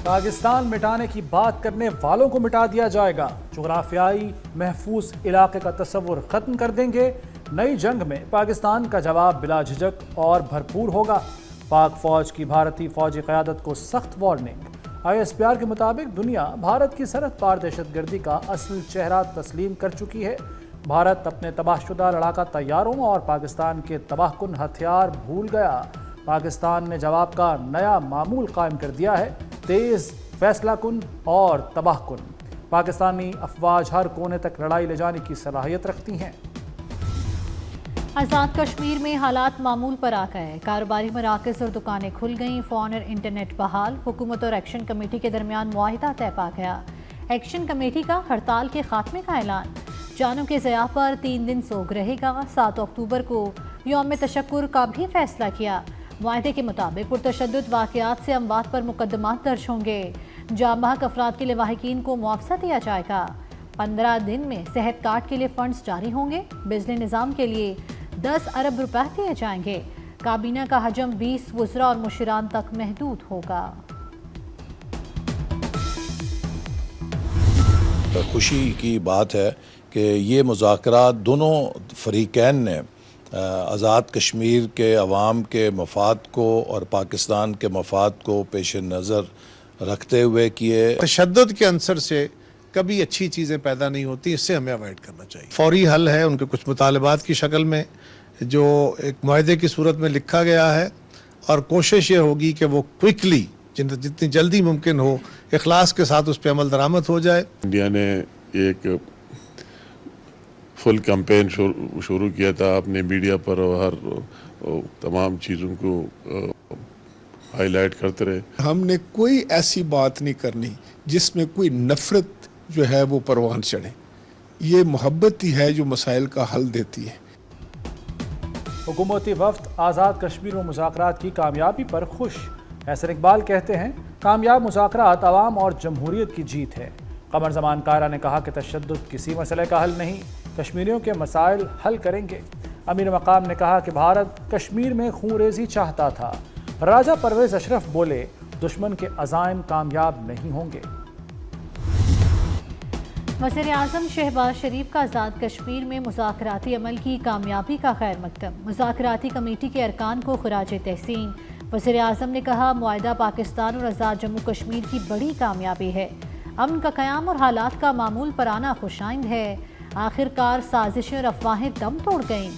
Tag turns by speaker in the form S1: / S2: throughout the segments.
S1: پاکستان مٹانے کی بات کرنے والوں کو مٹا دیا جائے گا، جغرافیائی محفوظ علاقے کا تصور ختم کر دیں گے، نئی جنگ میں پاکستان کا جواب بلا جھجک اور بھرپور ہوگا۔ پاک فوج کی بھارتی فوجی قیادت کو سخت وارننگ۔ ISPR کے مطابق دنیا بھارت کی سرحد پار دہشت گردی کا اصل چہرہ تسلیم کر چکی ہے۔ بھارت اپنے تباہ شدہ لڑاکا طیاروں اور پاکستان کے تباہ کن ہتھیار بھول گیا۔ پاکستان نے جواب کا نیا معمول قائم کر دیا ہے، تیز، فیصلہ کن اور تباہ کن۔ پاکستانی افواج ہر کونے تک لڑائی لے جانے کی صلاحیت رکھتی ہیں۔
S2: آزاد کشمیر میں حالات معمول پر آ گئے، کاروباری مراکز اور دکانیں کھل گئیں، فون اور انٹرنیٹ بحال، حکومت اور ایکشن کمیٹی کے درمیان معاہدہ طے پا گیا۔ ایکشن کمیٹی کا ہڑتال کے خاتمے کا اعلان، جانوں کے ضیاع پر 3 دن سوگ رہے گا۔ 7 اکتوبر کو یوم تشکر کا بھی فیصلہ کیا۔ معاہدے کے مطابق پرتشدد واقعات سے اموات پر مقدمات درج ہوں گے، جاں بحق افراد کے لواحقین کو معاوضہ دیا جائے گا۔ 15 دن میں صحت کارڈ کے لیے فنڈز جاری ہوں گے، بجلی نظام کے لیے 10 ارب روپے دیے جائیں گے۔ کابینہ کا حجم 20 وزراء اور مشیران تک محدود ہوگا۔
S3: خوشی کی بات ہے کہ یہ مذاکرات دونوں فریقین نے آزاد کشمیر کے عوام کے مفاد کو اور پاکستان کے مفاد کو پیش نظر رکھتے ہوئے کیے۔
S4: تشدد کے عنصر سے کبھی اچھی چیزیں پیدا نہیں ہوتی، اس سے ہمیں اوائڈ کرنا چاہیے۔ فوری حل ہے ان کے کچھ مطالبات کی شکل میں جو ایک معاہدے کی صورت میں لکھا گیا ہے، اور کوشش یہ ہوگی کہ وہ کوئکلی جتنی جلدی ممکن ہو اخلاص کے ساتھ اس پہ عمل درآمد ہو جائے۔
S5: انڈیا نے ایک فل کیمپین شروع کیا تھا اپنے میڈیا پر، اور ہر تمام چیزوں کو ہائی لائٹ کرتے رہے۔
S6: ہم نے کوئی ایسی بات نہیں کرنی جس میں کوئی نفرت جو ہے وہ پروان چڑھے۔ یہ محبت ہی ہے جو مسائل کا حل دیتی ہے۔
S1: حکومتی وفد آزاد کشمیر میں مذاکرات کی کامیابی پر خوش۔ احسن اقبال کہتے ہیں، کامیاب مذاکرات عوام اور جمہوریت کی جیت ہے۔ قمر زمان کائرہ نے کہا کہ تشدد کسی مسئلے کا حل نہیں، کشمیریوں کے مسائل حل کریں گے۔ امیر مقام نے کہا کہ بھارت کشمیر میں خون ریزی چاہتا تھا۔ راجہ پرویز اشرف بولے، دشمن کے عزائم کامیاب نہیں ہوں گے۔
S2: وزیر اعظم شہباز شریف کا آزاد کشمیر میں مذاکراتی عمل کی کامیابی کا خیر مقدم۔ مذاکراتی کمیٹی کے ارکان کو خراج تحسین۔ وزیر اعظم نے کہا، معاہدہ پاکستان اور آزاد جموں کشمیر کی بڑی کامیابی ہے۔ امن کا قیام اور حالات کا معمول پر آنا خوش آئند ہے۔ آخر کار سازشیں اور افواہیں دم توڑ گئیں۔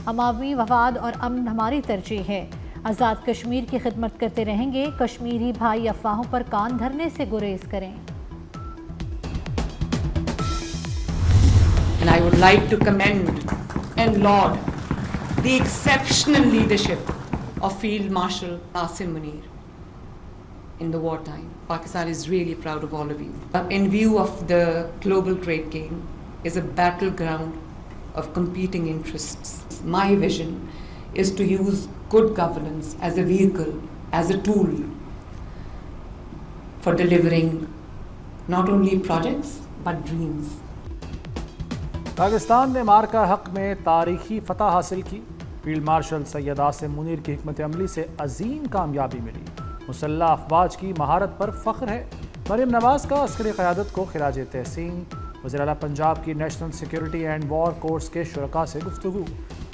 S2: عوامی مفاد اور امن ہماری ترجیح ہے۔ آزاد کشمیر کی خدمت کرتے رہیں گے۔ کشمیری بھائی افواہوں پر کان دھرنے سے گریز کریں۔
S7: And I would like to commend and laud the exceptional leadership of Field Marshal Asim Munir in the wartime. Pakistan is really proud of all of you. In view of the global trade game is a battleground of competing interests. My vision is to use good governance as a vehicle, as a tool for delivering not only projects but dreams.
S1: Pakistan نے مارکا حق میں تاریخی فتح حاصل کی۔ Field marshal Syed Asim Munir کی حکمت عملی سے عظیم کامیابی ملی۔ مسلح افواج کی مہارت پر فخر ہے۔ مریم نواز کا عسکری قیادت کو خراج تحسین۔ وزیر اعلیٰ پنجاب کی national security and war course کے شرکاء سے گفتگو،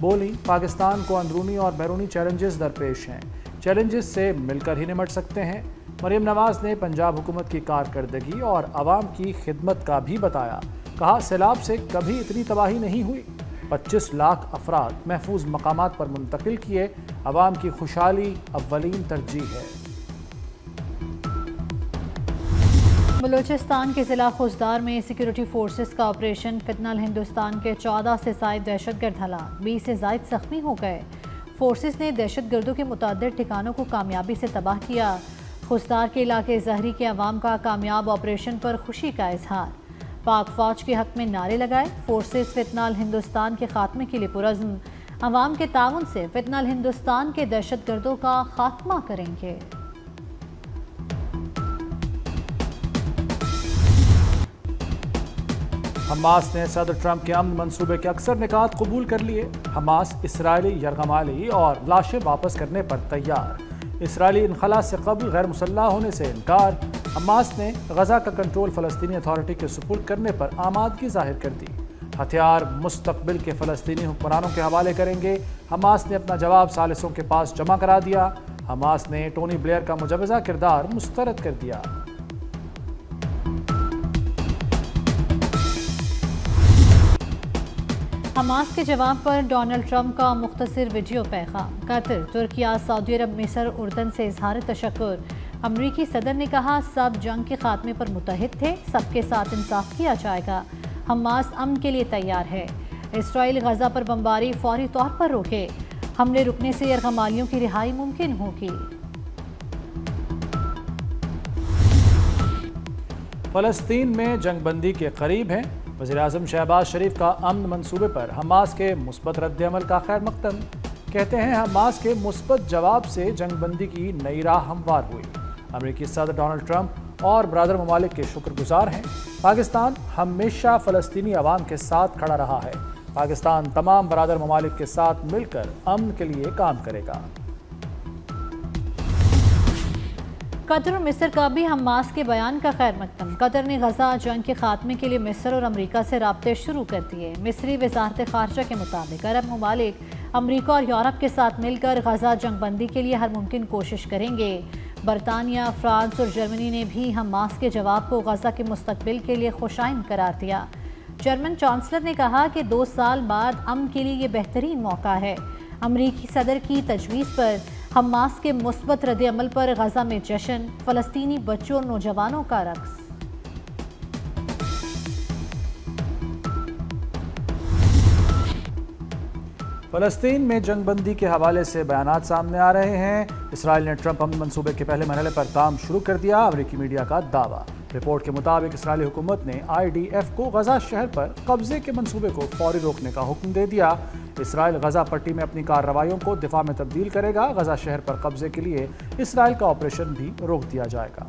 S1: بولی پاکستان کو اندرونی اور بیرونی چیلنجز درپیش ہیں، چیلنجز سے مل کر ہی نمٹ سکتے ہیں۔ مریم نواز نے پنجاب حکومت کی کارکردگی اور عوام کی خدمت کا بھی بتایا، کہا سیلاب سے کبھی اتنی تباہی نہیں ہوئی، 25 لاکھ افراد محفوظ مقامات پر منتقل کیے، عوام کی خوشحالی اولین ترجیح ہے۔
S2: بلوچستان کے ضلع خوزدار میں سیکیورٹی فورسز کا آپریشن فتنہ ہندوستان کے 14 سے زائد دہشت گرد ہلاک، 20 سے زائد زخمی ہو گئے۔ فورسز نے دہشت گردوں کے متعدد ٹھکانوں کو کامیابی سے تباہ کیا۔ خوزدار کے علاقے زہری کے عوام کا کامیاب آپریشن پر خوشی کا اظہار۔ پاک فوج کے حق میں نعرے لگائے، فورسز فتنہ ہندوستان کے خاتمے کے لیے پرعزم، عوام کے تعاون سے فتنہ ہندوستان کے دہشت گردوں کا خاتمہ کریں گے۔
S1: حماس نے صدر ٹرمپ کے امن منصوبے کے اکثر نکات قبول کر لیے۔ حماس اسرائیلی یرغمالی اور لاشیں واپس کرنے پر تیار۔ اسرائیلی انخلا سے قبل غیر مسلح ہونے سے انکار۔ حماس نے غزہ کا کنٹرول فلسطینی اتھارٹی کے سپرد کرنے پر آمادگی ظاہر کر دی۔ ہتھیار مستقبل کے فلسطینی حکمرانوں کے حوالے کریں گے۔ حماس نے اپنا جواب ثالثوں کے پاس جمع کرا دیا۔ حماس نے ٹونی بلیئر کا مجوزہ کردار مسترد کر دیا۔
S2: حماس کے جواب پر ڈونلڈ ٹرمپ کا مختصر ویڈیو پیغام۔ قطر، ترکیہ، سعودی عرب، مصر، اردن سے اظہار تشکر۔ امریکی صدر نے کہا سب جنگ کے خاتمے پر متحد تھے، سب کے ساتھ انصاف کیا جائے گا۔ حماس امن کے لیے تیار ہے۔ اسرائیل غزہ پر بمباری فوری طور پر روکے، حملے رکنے سے یرغمالیوں کی رہائی ممکن ہوگی۔
S1: فلسطین میں جنگ بندی کے قریب ہیں۔ وزیراعظم شہباز شریف کا امن منصوبے پر حماس کے مثبت رد عمل کا خیر مقدم۔ کہتے ہیں حماس کے مثبت جواب سے جنگ بندی کی نئی راہ ہموار ہوئی۔ امریکی صدر ڈونلڈ ٹرمپ اور برادر ممالک کے شکر گزار ہیں۔ پاکستان ہمیشہ فلسطینی عوام کے ساتھ کھڑا رہا ہے۔ پاکستان تمام برادر ممالک کے ساتھ مل کر امن کے لیے کام کرے گا۔
S2: قطر اور مصر کا بھی حماس کے بیان کا خیر مقدم۔ قطر نے غزہ جنگ کے خاتمے کے لیے مصر اور امریکہ سے رابطے شروع کر دیے۔ مصری وزارت خارجہ کے مطابق عرب ممالک امریکہ اور یورپ کے ساتھ مل کر غزہ جنگ بندی کے لیے ہر ممکن کوشش کریں گے۔ برطانیہ، فرانس اور جرمنی نے بھی حماس کے جواب کو غزہ کے مستقبل کے لیے خوشائند قرار دیا۔ جرمن چانسلر نے کہا کہ 2 سال بعد امن کے لیے یہ بہترین موقع ہے۔ امریکی صدر کی تجویز پر حماس کے مثبت رد عمل پر غزہ میں جشن، فلسطینی بچوں اور نوجوانوں کا رقص۔
S1: فلسطین میں جنگ بندی کے حوالے سے بیانات سامنے آ رہے ہیں۔ اسرائیل نے ٹرمپ امن منصوبے کے پہلے مرحلے پر کام شروع کر دیا، امریکی میڈیا کا دعویٰ۔ رپورٹ کے مطابق اسرائیلی حکومت نے IDF کو غزہ شہر پر قبضے کے منصوبے کو فوری روکنے کا حکم دے دیا۔ اسرائیل غزہ پٹی میں اپنی کارروائیوں کو دفاع میں تبدیل کرے گا۔ غزہ شہر پر قبضے کے لیے اسرائیل کا آپریشن بھی روک دیا جائے گا۔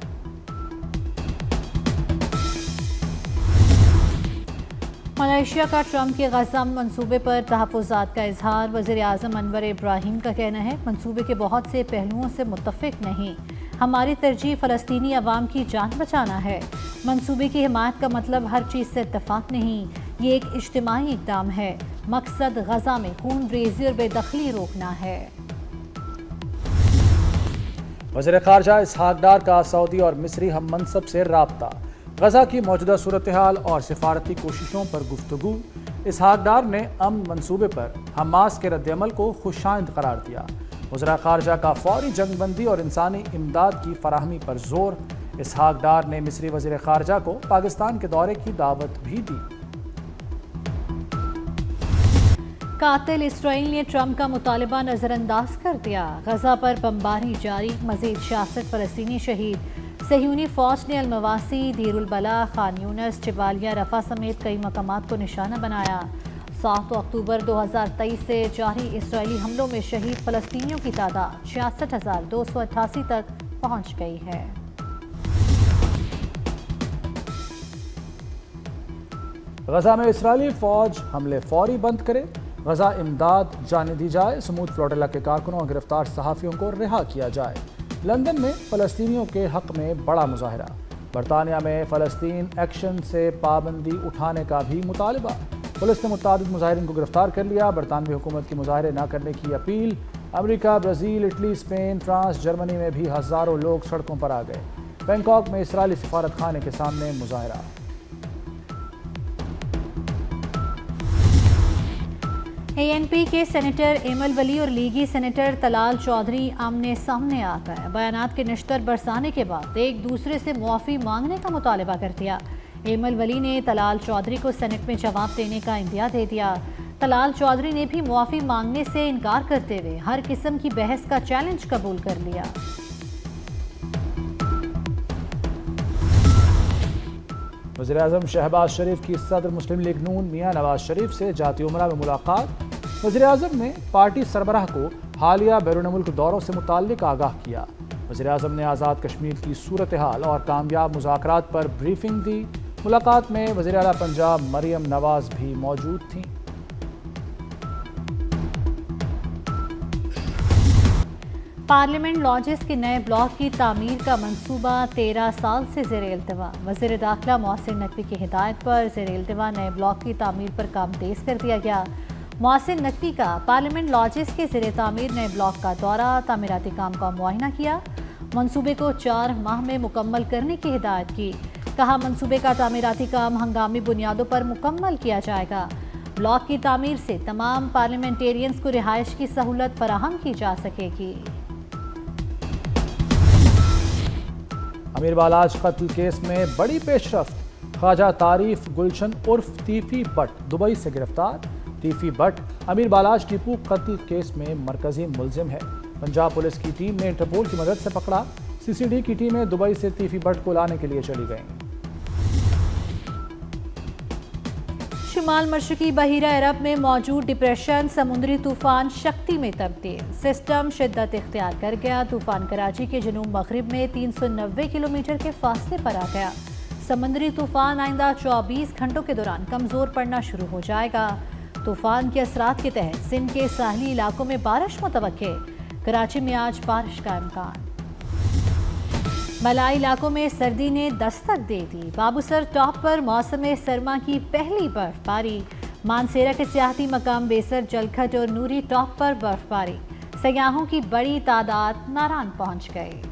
S2: ملائیشیا کا ٹرمپ کے غزہ منصوبے پر تحفظات کا اظہار۔ وزیر اعظم انور ابراہیم کا کہنا ہے منصوبے کے بہت سے پہلوؤں سے متفق نہیں، ہماری ترجیح فلسطینی عوام کی جان بچانا ہے۔ منصوبے کی حمایت کا مطلب ہر چیز سے اتفاق نہیں، یہ ایک اجتماعی اقدام ہے۔ مقصد غزہ میں خون ریزی اور بے دخلی روکنا ہے۔
S1: وزیر خارجہ اسحاق ڈار کا سعودی اور مصری ہم منصب سے رابطہ۔ غزہ کی موجودہ صورتحال اور سفارتی کوششوں پر گفتگو۔ اسحاق ڈار نے امن منصوبے پر حماس کے رد عمل کو خوشائند قرار دیا۔ وزراء خارجہ کا فوری جنگ بندی اور انسانی امداد کی فراہمی پر زور۔ اسحاق ڈار نے مصری وزیر خارجہ کو پاکستان کے دورے کی دعوت بھی دی۔
S2: قاتل اسرائیل نے ٹرمپ کا مطالبہ نظر انداز کر دیا۔ غزہ پر بمباری جاری، مزید 66 فلسطینی شہید۔ صہیونی فوج نے المواسی، دیر البلح، خان یونس، جبالیہ رفح سمیت کئی مقامات کو نشانہ بنایا۔ 7 اکتوبر 2023 سے جاری اسرائیلی حملوں میں شہید فلسطینیوں کی تعداد 66,288 تک پہنچ گئی ہے۔
S1: غزہ میں اسرائیلی فوج حملے فوری بند کرے، غزہ امداد جانے دی جائے، سمود فلوٹیلا کے کارکنوں اور گرفتار صحافیوں کو رہا کیا جائے۔ لندن میں فلسطینیوں کے حق میں بڑا مظاہرہ۔ برطانیہ میں فلسطین ایکشن سے پابندی اٹھانے کا بھی مطالبہ۔ پولیس نے متعدد مظاہرین کو گرفتار کر لیا۔ برطانوی حکومت کی مظاہرے نہ کرنے کی اپیل۔ امریکہ، Brazil, Italy, Spain, France, Germany میں بھی ہزاروں لوگ سڑکوں پر آ گئے۔ بینکاک میں اسرائیلی سفارت خانے کے سامنے مظاہرہ۔
S2: ANP کے سینیٹر ایمل ولی اور لیگی سینیٹر طلال چودھری آمنے سامنے آ گئے۔ بیانات کے نشتر برسانے کے بعد ایک دوسرے سے معافی مانگنے کا مطالبہ کر دیا۔ ایمل ولی نے طلال چودھری کو سینٹ میں جواب دینے کا اندیا دے دیا۔ طلال چودھری نے بھی معافی مانگنے سے انکار کرتے ہوئے ہر قسم کی بحث کا چیلنج قبول کر لیا۔
S1: وزیراعظم شہباز شریف کی صدر مسلم لیگ نون میاں نواز شریف سے جاتی عمرہ میں ملاقات۔ وزیراعظم نے پارٹی سربراہ کو حالیہ بیرون ملک دوروں سے متعلق آگاہ کیا۔ وزیراعظم نے آزاد کشمیر کی صورتحال اور کامیاب مذاکرات پر بریفنگ دی۔ ملاقات میں وزیر اعلیٰ پنجاب مریم نواز بھی موجود تھیں۔
S2: پارلیمنٹ لاجز کے نئے بلاک کی تعمیر کا منصوبہ 13 سال سے زیر التوا۔ وزیر داخلہ محسن نقوی کی ہدایت پر زیر التوا نئے بلاک کی تعمیر پر کام تیز کر دیا گیا۔ محسن نقوی کا پارلیمنٹ لاجز کے زیر تعمیر نئے بلاک کا دورہ، تعمیراتی کام کا معائنہ کیا، منصوبے کو 4 ماہ میں مکمل کرنے کی ہدایت کی۔ کہا منصوبے کا تعمیراتی کام ہنگامی بنیادوں پر مکمل کیا جائے گا۔ بلاک کی تعمیر سے تمام پارلیمنٹیرینز کو رہائش کی سہولت فراہم کی جا سکے گی۔
S1: امیر بالاج قتل کیس میں بڑی پیش رفت، خواجہ تعریف گلشن عرف تیفی بٹ دبئی سے گرفتار۔ تیفی بٹ امیر بالاج ٹیپو قتل کیس میں مرکزی ملزم ہے۔ پنجاب پولیس کی ٹیم نے انٹرپول کی مدد سے پکڑا۔ سی سی ڈی کی ٹیمیں دبئی سے تیفی بٹ کو لانے کے لیے چلی گئیں۔
S2: شمال مشرقی بحیرہ عرب میں موجود ڈپریشن سمندری طوفان شکتی میں تبدیل، سسٹم شدت اختیار کر گیا۔ طوفان کراچی کے جنوب مغرب میں 390 کلومیٹر کے فاصلے پر آ گیا۔ سمندری طوفان آئندہ 24 گھنٹوں کے دوران کمزور پڑنا شروع ہو جائے گا۔ طوفان کے اثرات کے تحت سندھ کے ساحلی علاقوں میں بارش متوقع، کراچی میں آج بارش کا امکان۔ ملائی علاقوں میں سردی نے دستک دے دی، بابوسر ٹاپ پر موسم سرما کی پہلی برف باری۔ مانسیرا کے سیاحتی مقام بیسر جلکھٹ اور نوری ٹاپ پر برف باری، سیاحوں کی بڑی تعداد ناران پہنچ گئے۔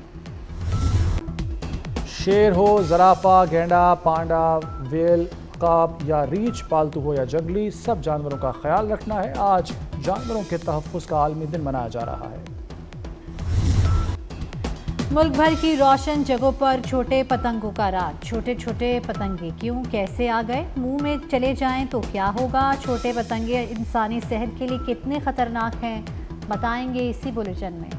S1: شیر ہو، زرافہ، گینڈا، پانڈا، ویل، عقاب یا ریچھ، پالتو ہو یا جنگلی، سب جانوروں کا خیال رکھنا ہے۔ آج جانوروں کے تحفظ کا عالمی دن منایا جا رہا ہے۔
S2: ملک بھر کی روشن جگہوں پر چھوٹے پتنگوں کا راج۔ چھوٹے چھوٹے پتنگے کیوں، کیسے آ گئے، منہ میں چلے جائیں تو کیا ہوگا، چھوٹے پتنگے انسانی صحت کے لیے کتنے خطرناک ہیں، بتائیں گے اسی بلیٹن میں۔